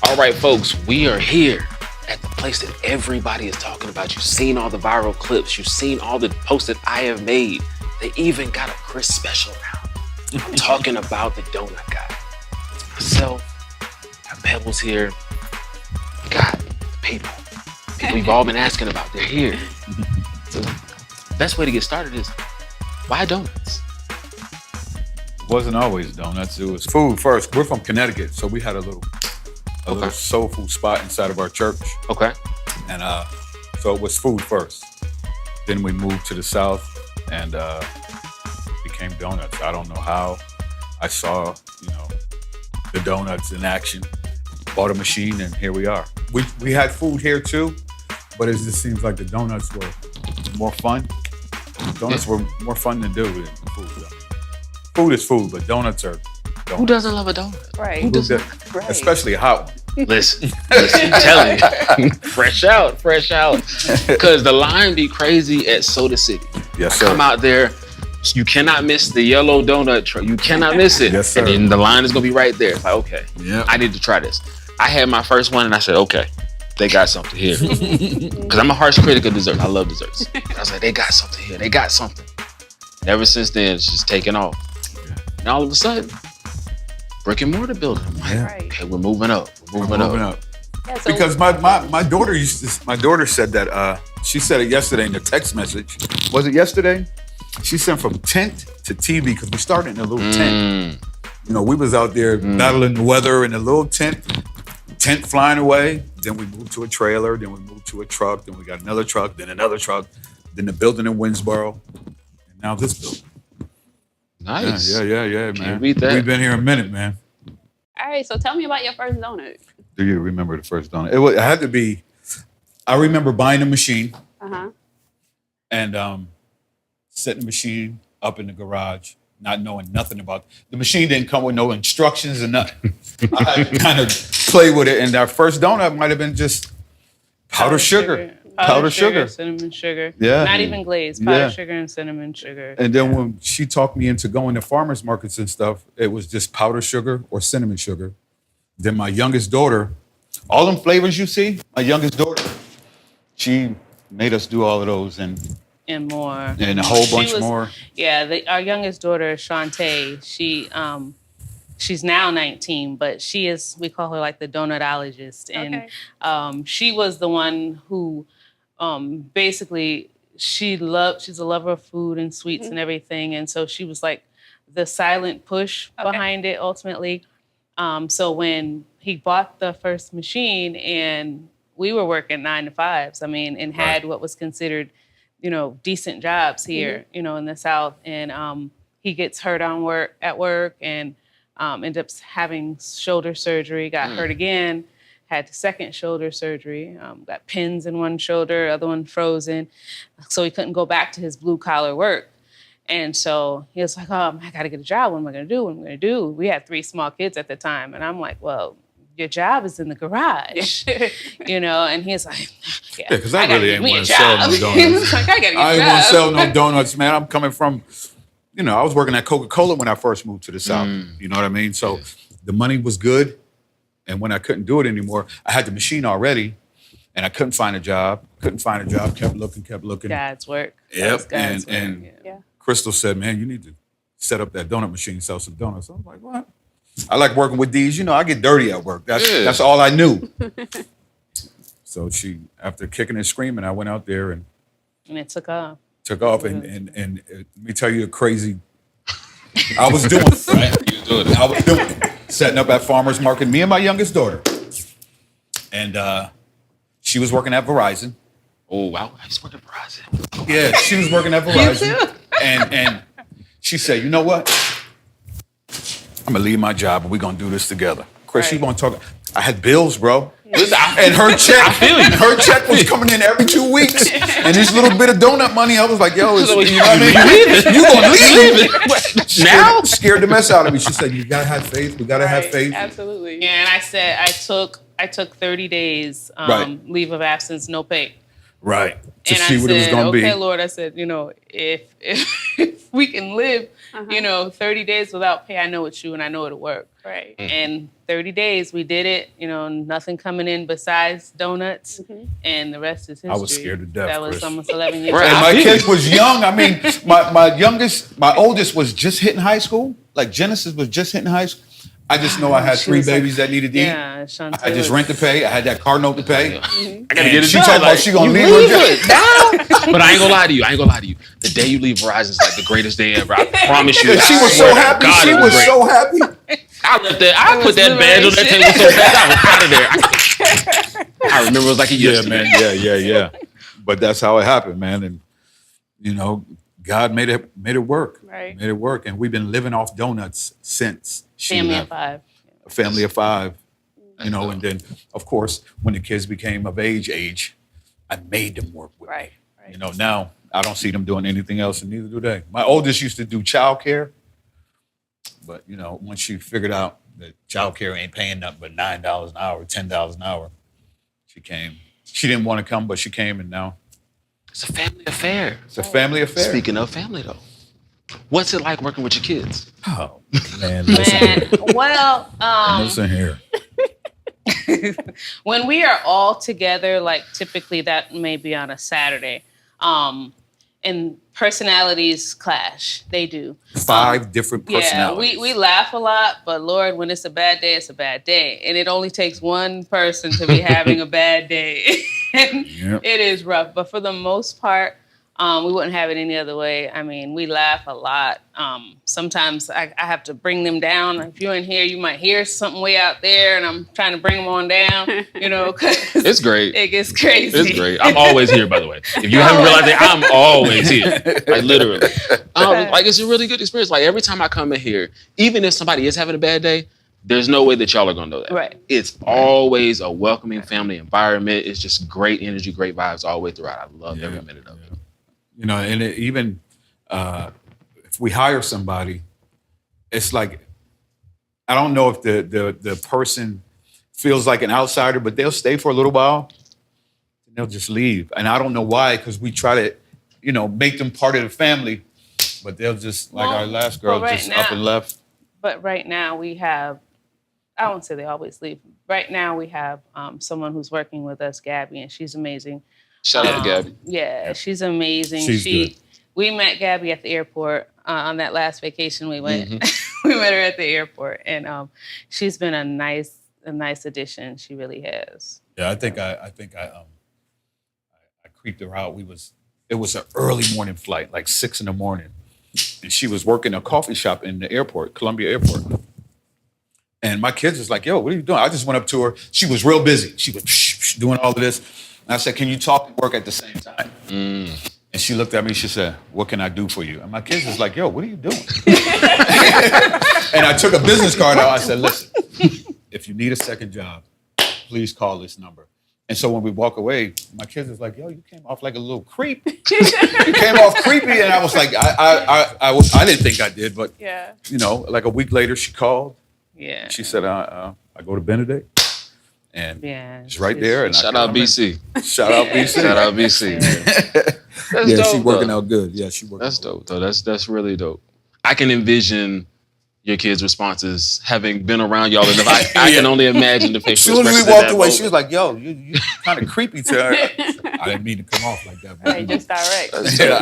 All right, folks, we are here at the place that everybody is talking about. You've seen all the viral clips. You've seen all the posts that I have made. They even got a Chris special now. I'm talking about the donut guy. Myself, got Pebbles here. God, the people you've all been asking about, they're here. So the best way to get started is, why donuts? Wasn't always donuts. It was food first. We're from Connecticut, so we had a little soul food spot inside of our church. Okay. And so it was food first. Then we moved to the South and became donuts. I don't know how. I saw, the donuts in action, bought a machine, and here we are. We had food here too, but it just seems like the donuts were more fun. Donuts were more fun to do than food. Food is food, but donuts are donuts. Who doesn't love a donut? Right. Who doesn't? Right. Especially a hot one. Listen, I'm telling you. fresh out. Because the line be crazy at Soda City. Yes, sir. Come out there. You cannot miss the yellow donut truck. You cannot miss it. Yes, sir. And then the line is going to be right there. It's like, okay, Yeah. I need to try this. I had my first one and I said, okay, they got something here. Because I'm a harsh critic of desserts. I love desserts. I was like, they got something here. They got something. And ever since then, it's just taken off. And all of a sudden, brick and mortar building. I'm like, Right. okay, we're moving up. We're moving up. Yeah, so Because my daughter said that she said it yesterday in the text message. Was it yesterday? She sent from tent to TV because we started in a little tent. We was out there battling the weather in a little tent flying away. Then we moved to a trailer. Then we moved to a truck. Then we got another truck. Then another truck. Then the building in Winsboro. And now this building. Nice. Yeah, man. Can't beat that. We've been here a minute, man. all right, so tell me about your first donut. Do you remember the first donut? It had to be. I remember buying a machine and setting the machine up in the garage, not knowing nothing about the machine. Didn't come with no instructions or nothing. I had to kind of play with it, and our first donut might have been just powdered sugar. Powdered sugar. Cinnamon sugar. Yeah. Not even glazed. Powdered Yeah. sugar and cinnamon sugar. And then when she talked me into going to farmers markets and stuff, it was just powdered sugar or cinnamon sugar. Then my youngest daughter, all them flavors you see, my youngest daughter, she made us do all of those and more. a whole She bunch was- more. Yeah, our youngest daughter, Shantae, she's now 19, but we call her like the donutologist. And she was the one who basically she's a lover of food and sweets and everything. And so she was like the silent push behind it ultimately. So when he bought the first machine and we were working 9 to 5s, and had what was considered, decent jobs here, in the South. And he gets hurt at work and ended up having shoulder surgery, got hurt again, had second shoulder surgery, got pins in one shoulder, other one frozen. So he couldn't go back to his blue collar work. And so he was like, I got to get a job. What am I going to do? We had 3 small kids at the time. And I'm like, well, your job is in the garage, and he's like, yeah, because I really ain't want to sell no He donuts. was like, I got to get a job. I ain't want to sell no donuts, man. I'm coming from, I was working at Coca-Cola when I first moved to the South. You know what I mean? So the money was good. And when I couldn't do it anymore, I had the machine already and I couldn't find a job. Kept looking. God's work. Yep. God's work. And Yeah. Crystal said, man, you need to set up that donut machine, sell some donuts. I was like, what? I like working with these. I get dirty at work. That's all I knew. So after kicking and screaming, I went out there and it took off. And let me tell you the crazy I was doing. Right? I was doing setting up at farmers market. Me and my youngest daughter, and she was working at Verizon. Oh, wow. I just worked at Verizon. Yeah, she was working at Verizon, and she said, "You know what? I'm gonna leave my job and we're gonna do this together." Chris, Right. you gonna talk? I had bills, bro. And her check was coming in every 2 weeks. And this little bit of donut money, I was like, yo, you know what I mean? You gonna leave now? Scared the mess out of me. She said, you gotta have faith. We gotta have faith. Absolutely. Yeah, and I said I took 30 days Right. leave of absence, no pay. Right. To And see I what it was said, going to be. okay, Lord, I said, if we can live, 30 days without pay, I know it's you and I know it'll work. Right. And 30 days, we did it. Nothing coming in besides donuts, and the rest is history. I was scared to death, That was Chris. almost 11 years Right. And old. my kid was young. I mean, my oldest was just hitting high school. Like Genesis was just hitting high school. I just know I had She 3 was like- babies that needed to eat. Yeah, Shantae I had this was- rent to pay. I had that car note to pay. I gotta And get it she done. talking about Like, she gonna you leave leave her it now. But I ain't gonna lie to you. The day you leave Verizon is like the greatest day ever. I promise you. And she I was swear so to happy. God, She it was great. so happy. I put that badge on that table so fast. I was out of there. I remember it was like a Yeah, yesterday. man. Yeah. But that's how it happened, man. And God made it work. Right. Made it work. And we've been living off donuts since she Family left. of 5. A family of 5. And then of course when the kids became of age, I made them work with Right. me. Now I don't see them doing anything else, and neither do they. My oldest used to do childcare, but once she figured out that childcare ain't paying nothing but $9 an hour, $10 an hour, she came. She didn't want to come, but she came, and now It's a family affair. it's a family affair. Speaking of family, though, what's it like working with your kids? Oh man, listen here. Well, Listen here. when we are all together, like typically that may be on a Saturday, and personalities clash. They do. 5 different Yeah, personalities. we laugh a lot, but Lord, when it's a bad day, it's a bad day. And it only takes one person to be having a bad day. And Yep. it is rough. But for the most part, we wouldn't have it any other way. I mean, we laugh a lot. Sometimes I have to bring them down. If you're in here, you might hear something way out there, and I'm trying to bring them on down, 'cause It's great. it gets crazy. It's great. I'm always here, by the way. If you haven't realized it, I'm always here. Like literally. Like it's a really good experience. Like every time I come in here, even if somebody is having a bad day, there's no way that y'all are gonna know that. Right. It's always a welcoming family environment. It's just great energy, great vibes all the way throughout. I love every minute of it. And even if we hire somebody, it's like I don't know if the person feels like an outsider, but they'll stay for a little while and they'll just leave. And I don't know why, because we try to, make them part of the family, but they'll just like our last girl right just now- up and left. But right now we have, I won't say they always leave. Right now we have someone who's working with us, Gabby, and she's amazing. Shout out to Gabby. Yeah, she's amazing. She's good. We met Gabby at the airport on that last vacation we went. Mm-hmm. We met her at the airport, and she's been a nice addition. She really has. Yeah, I think I creeped her out. It was an early morning flight, like 6 a.m, and she was working a coffee shop in the airport, Columbia Airport. And my kids was like, "Yo, what are you doing?" I just went up to her. She was real busy. She was doing all of this. And I said, "Can you talk and work at the same time?" And she looked at me. She said, "What can I do for you?" And my kids was like, "Yo, what are you doing?" And I took a business card out. I said, "Listen, if you need a second job, please call this number." And so when we walk away, my kids was like, "Yo, you came off like a little creep. You came off creepy." And I was like, I didn't think I did, but Yeah. like a week later, she called. Yeah. She said, I go to Benedict. And Yeah. it's right there. And Shout out BC. Shout out BC. Shout out BC. That's Yeah, dope, she working though. out good. Yeah, she working That's out dope, though. That's really dope. I can envision your kids' responses having been around y'all enough. I can only imagine the As facial soon as expressions we in walked that away, moment. she was like, "Yo, you kind of creepy to her." I didn't mean to come off like that. Right, just direct. That's Yeah, dope,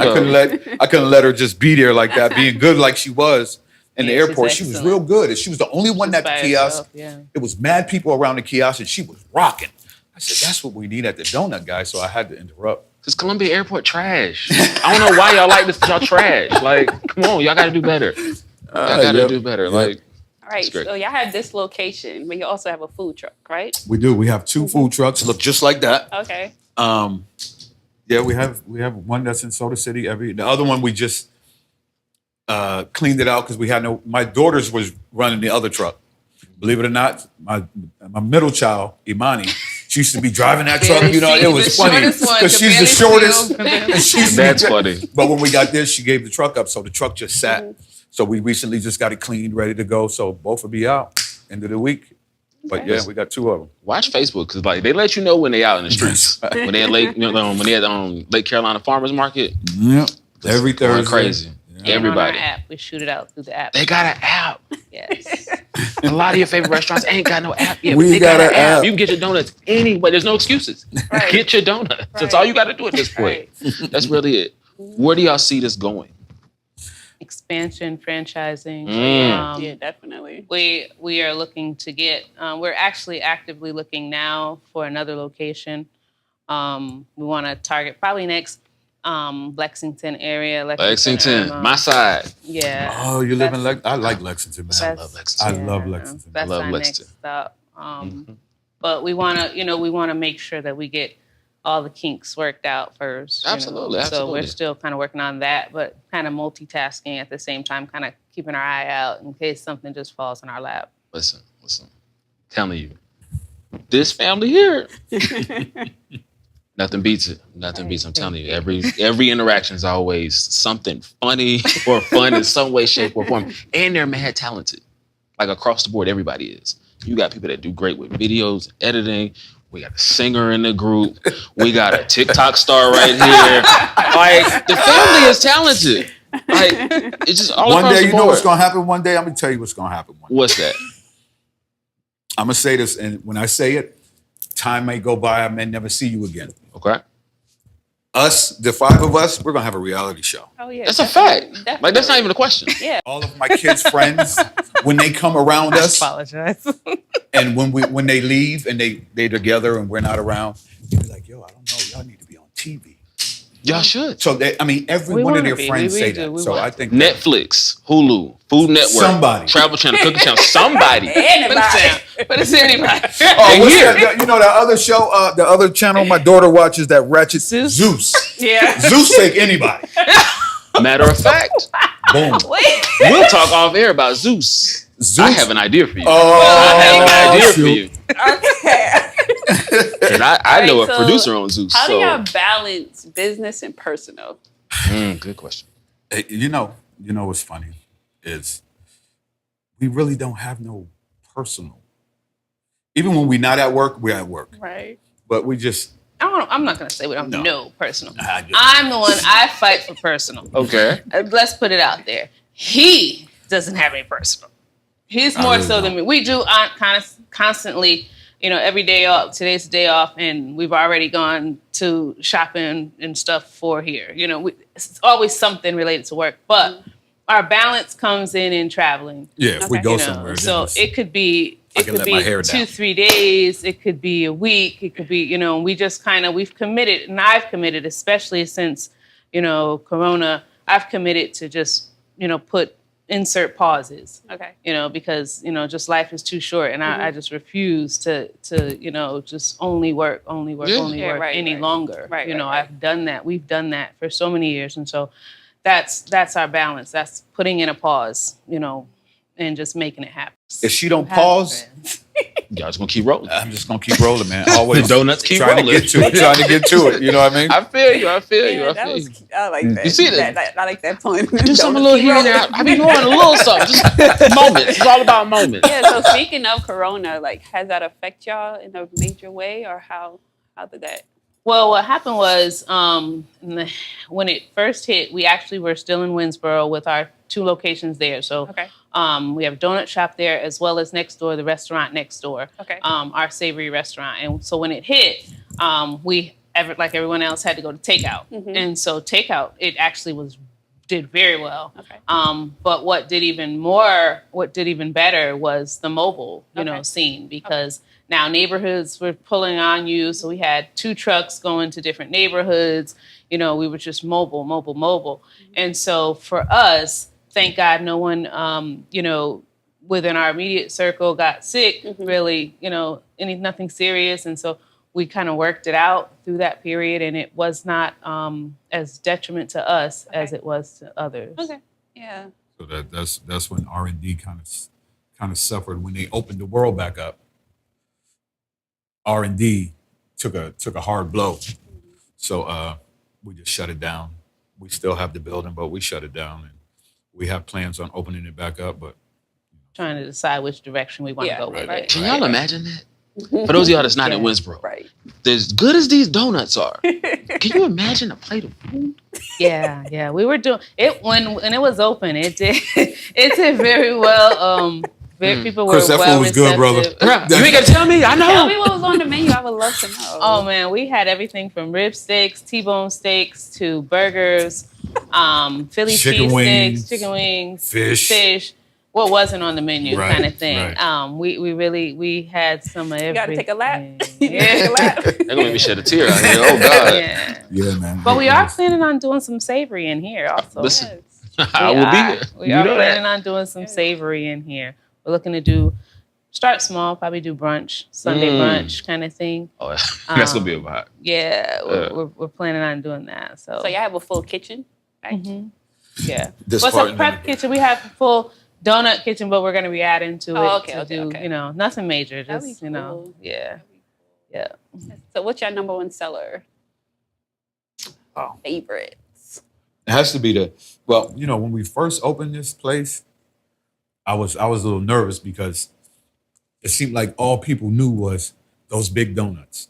I couldn't let her just be there like that, being good like she was in the Yeah, she's airport. She was excellent. real good. And she was the only one at the By kiosk. herself, yeah. It was mad people around the kiosk, and she was rocking. I said, "That's what we need at the donut guy." So I had to interrupt. Because Columbia Airport trash. I don't know why y'all like this. Y'all trash. Like, come on, y'all got to do better. Y'all got to Yep. do better. Yep. Like, All right, That's great. so y'all have this location, but you also have a food truck, right? We do. We have 2 food trucks, look just like that. Okay. Yeah, we have one that's in Soda City. The other one we just cleaned it out because we had no. My daughters was running the other truck. Believe it or not, my middle child Imani, she used to be driving that truck. Barely see It was the funny shortest one because could she's the barely shortest. see them. And she used to That's be- funny. But when we got there, she gave the truck up, so the truck just sat. So we recently just got it cleaned, ready to go. So both will be out end of the week. But yeah, we got 2 of them. Watch Facebook because like they let you know when they out in the streets. When they at Lake, when they at Lake Carolina Farmers Market. Yep. Every going Thursday. crazy. And Everybody. on our app, we shoot it out through the app. They got an app. Yes. A lot of your favorite restaurants ain't got no app yet. We But they got got an an app. app. You can get your donuts anyway. There's no excuses. Right. Get your donuts. That's all you got to do at this point. That's really it. Where do y'all see this going? Expansion, franchising. Yeah, definitely. We are looking to get. We're actually actively looking now for another location. We want to target probably next Lexington area. Lexington, my side. Yeah. Oh, you live in Lexington? I like Lexington, man. I love Lexington. I love Lexington. That's love our Lexington. next stop. But we want to, make sure that we get all the kinks worked out first. Absolutely. So we're still kind of working on that, but kind of multitasking at the same time, kind of keeping our eye out in case something just falls in our lap. Listen. Telling you, this family here, nothing beats it. Nothing beats. I'm telling you, every interaction is always something funny or fun in some way, shape, or form, and they're mad talented. Like across the board, everybody is. You got people that do great with videos, editing. We got a singer in the group. We got a TikTok star right here. Like the family is talented. Like it's just all One across day, the you board. know what's gonna happen. One day, I'm gonna tell you what's gonna happen. One day. What's that? I'm gonna say this, and when I say it, time may go by. I may never see you again. Okay. Us, the 5 of us, we're gonna have a reality show. Oh yeah, That's a fact. definitely. Like that's not even a question. Yeah. All of my kids' friends, when they come around I us, apologize. and when they leave and they're together and we're not around, they're like, "Yo, I don't know, y'all need to be on TV." Y'all should. So every We one of wanna their be. friends We say do. that. We So want I think Netflix, Hulu, Food Network, Somebody. Travel Channel, Cooking Channel, somebody. Anybody. But it's anybody. Oh, what's here. that? You know that other show, the other channel my daughter watches, that Ratchet Zeus? Zeus. Yeah. Zeus take anybody. Matter of fact, Boom. Wait. we'll talk off air about Zeus. Zeus. I have an idea for you. Oh, I have an idea for shoot. you. Okay. And I know Alright, a so producer on Zeus. How do so y'all balance business and personal? good question. Hey, you know what's funny is we really don't have no personal. Even when we're not at work, we're at work. Right. But we just I'm not going to say we don't No. know personal. I just- I'm the one, I fight for personal. Okay. Let's put it out there. He doesn't have any personal. He's I more really so don't. than me. We do kind of constantly, every day off. Today's the day off, and we've already gone to shopping and stuff for here. It's always something related to work, but our balance comes in traveling. yeah, if we Okay. go you know. somewhere. then So it's- it could be I can let my hair down. 2-3 days. It could be a week. It could be, we just we've committed, and I've committed, especially since, Corona, I've committed to just, insert pauses, Okay. because, just life is too short. And I just refuse to, just only work Yeah, right, any right. longer. Right, right. I've done that. We've done that for so many years. And so that's our balance. That's putting in a pause, and just making it happen. if she don't pause, Y'all just gonna keep rolling. I'm just gonna keep rolling, man. Always The donuts keep trying rolling. to get to it. Trying to get to it. You know what I mean? I feel you. I feel you. Yeah, I that feel was you. cute. I like that. You see that? I like that point. Do something a little here and there. I be doing a little something. Just moments. It's all about moments. Yeah. So speaking of Corona, has that affect y'all in a major way, or how did that? Well, what happened was when it first hit, we actually were still in Winsboro with our 2 locations there. So Okay. we have a donut shop there as well as next door, the restaurant next door, Okay. our savory restaurant. And so when it hit, we, like everyone else, had to go to takeout. Mhm. And so takeout, it actually did very well. Okay. But what did even better was the mobile, Okay. scene, because now neighborhoods were pulling on you. So we had 2 trucks going to different neighborhoods. We were just mobile. Mm-hmm. And so for us, thank God no one, within our immediate circle got sick, Mhm. really, nothing serious. And so we kind of worked it out through that period, and it was not as detriment to us as it was to others. Okay. Yeah. So that's when R&D kind of suffered when they opened the world back up. R&D took a hard blow. So we just shut it down. We still have the building, but we shut it down, and we have plans on opening it back up. But trying to decide which direction we want to go with right. it. Can y'all imagine that? For those of y'all that's not in Winsboro, Right. as good as these donuts are, can you imagine a plate of food? Yeah. We were doing it when it was open. It did very well. People were Chris, that well food was good, brother. receptive. You ain't got to tell me. I know. Tell me what was on the menu. I would love to know. Oh man, we had everything from rib steaks, T-bone steaks to burgers, Philly Chicken cheese wings, sticks, chicken wings, fish. What wasn't on the menu, Right, kind of thing. right. We had some of everything. You gotta take a lap. Yeah. They're gonna make me shed a tear out here. Oh God. Yeah. Yeah, man. But we are planning on doing some savory in here also. Listen, Yes. I will be here. We You are know planning that. on doing some savory in here. We're looking to start small, probably do brunch, Sunday brunch kind of thing. Oh, that's gonna be a vibe. Yeah, we're planning on doing that. So So y'all have a full kitchen? Right? yeah. This What's part a prep kitchen? We have a full donut kitchen, but we're going to be adding to it Okay, to okay, do, okay. nothing major. That'd Just, be cool. yeah. So what's your number one seller? Oh. Favorites? It has to be when we first opened this place, I was a little nervous because it seemed like all people knew was those big donuts.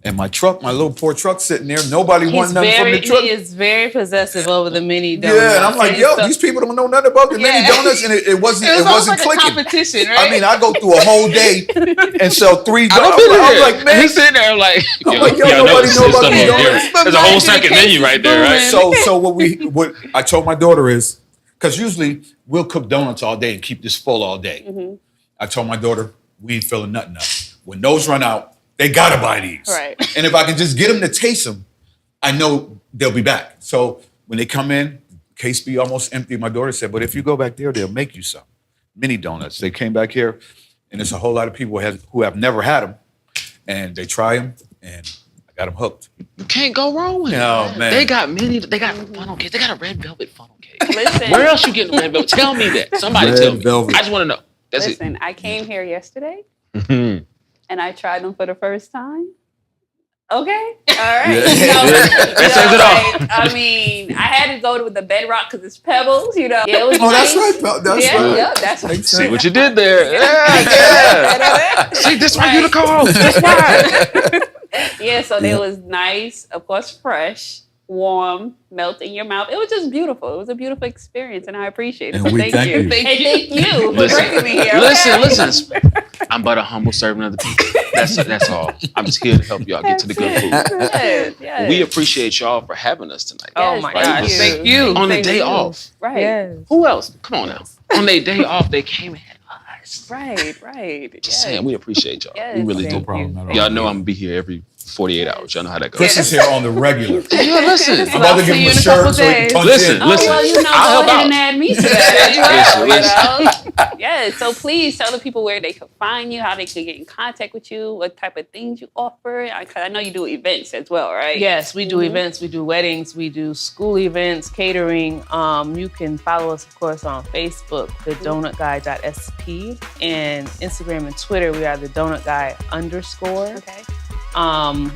And my little poor truck sitting there, nobody wanted nothing from the truck. He is very possessive over the mini donuts. Yeah, and I'm like, these people don't know nothing about the mini donuts, and it wasn't like clicking. a competition, right? I mean, I go through a whole day and sell 3 I donuts. don't I'm like, man, he's sitting there like, nobody know about these donuts. There's a whole second menu right there, right? So what I told my daughter is, because usually we'll cook donuts all day and keep this full all day. Mm-hmm. I told my daughter, we ain't filling nothing up. When those run out, they gotta buy these. Right. And if I can just get them to taste them, I know they'll be back. So when they come in, case be almost empty, my daughter said, but if you go back there, they'll make you some mini donuts. They came back here, and there's a whole lot of people who have never had them, and they try them, and I got them hooked. You can't go wrong with it. Oh, man. They got funnel cake. They got a red velvet funnel cake. Listen. Where else you getting red velvet? Tell me that. Somebody Red tell me. velvet. I just want to know. That's Listen, I came here yesterday it. and I tried them for the first time. Okay. All right. That says it all. I mean, I had to go with the bedrock because it's pebbles, Yeah, it was Oh, nice. that's right. That's right. Yeah, that's right. Makes See sense. what you did there. Yeah. See, this why you the call. That's why. Yeah, so it was nice, of course, fresh, warm, melt in your mouth. It was just beautiful. It was a beautiful experience, and I appreciate it. And So we thank you. And thank you for Listen, bringing me here. Listen. I'm but a humble servant of the people. That's all. I'm just here to help y'all get to the good food. Yes. We appreciate y'all for having us tonight. Oh my Yes, gosh, thank you. On the Thank day you. off. Right. Yes. Who else? Come on now. On their day off, they came and had us. Right. Just Yes. saying, we appreciate y'all. Yes. We really Thank do. No problem at all. Y'all know I'm gonna be here every 48 hours. Y'all know how that goes. Chris is here on the regular. Yeah, listen. I'm about to give see him you a in a shirt couple so he can days. punch Listen, in. Oh, listen. well, I'll go help ahead out. and add me to that as well. Listen. Yeah, so please tell the people where they can find you, how they can get in contact with you, what type of things you offer. Because I know you do events as well, right? Yes, we do events, we do weddings, we do school events, catering. You can follow us, of course, on Facebook, thedonutguy.sp, and Instagram and Twitter, we are thedonutguy_. Okay.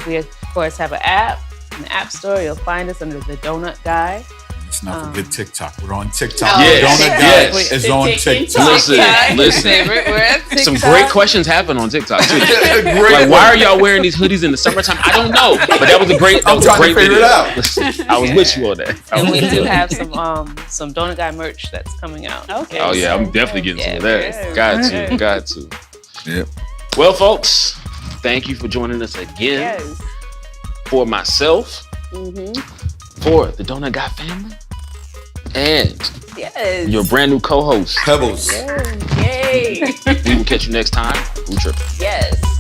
We, of course, have an app. In the App Store, you'll find us under The Donut Guy. Let's not forget TikTok. We're on TikTok. Yes, Donut yes. Guy is on TikTok. Listen. We're at Some TikTok. great questions happen on TikTok too. Great Like, why are y'all wearing these hoodies in the summertime? I don't know, but that was a great. I'm trying to figure it out. Listen, I was with you on that. And we do have some Donut Guy merch that's coming out. Okay. Oh yeah, I'm definitely getting some of that. Yeah. Got to. Yep. Well, folks, thank you for joining us again. Yes. For myself, for the Donut Guy family, and Yes. your brand new co-host. Pebbles. Yay. We will catch you next time. Who tripping? Yes.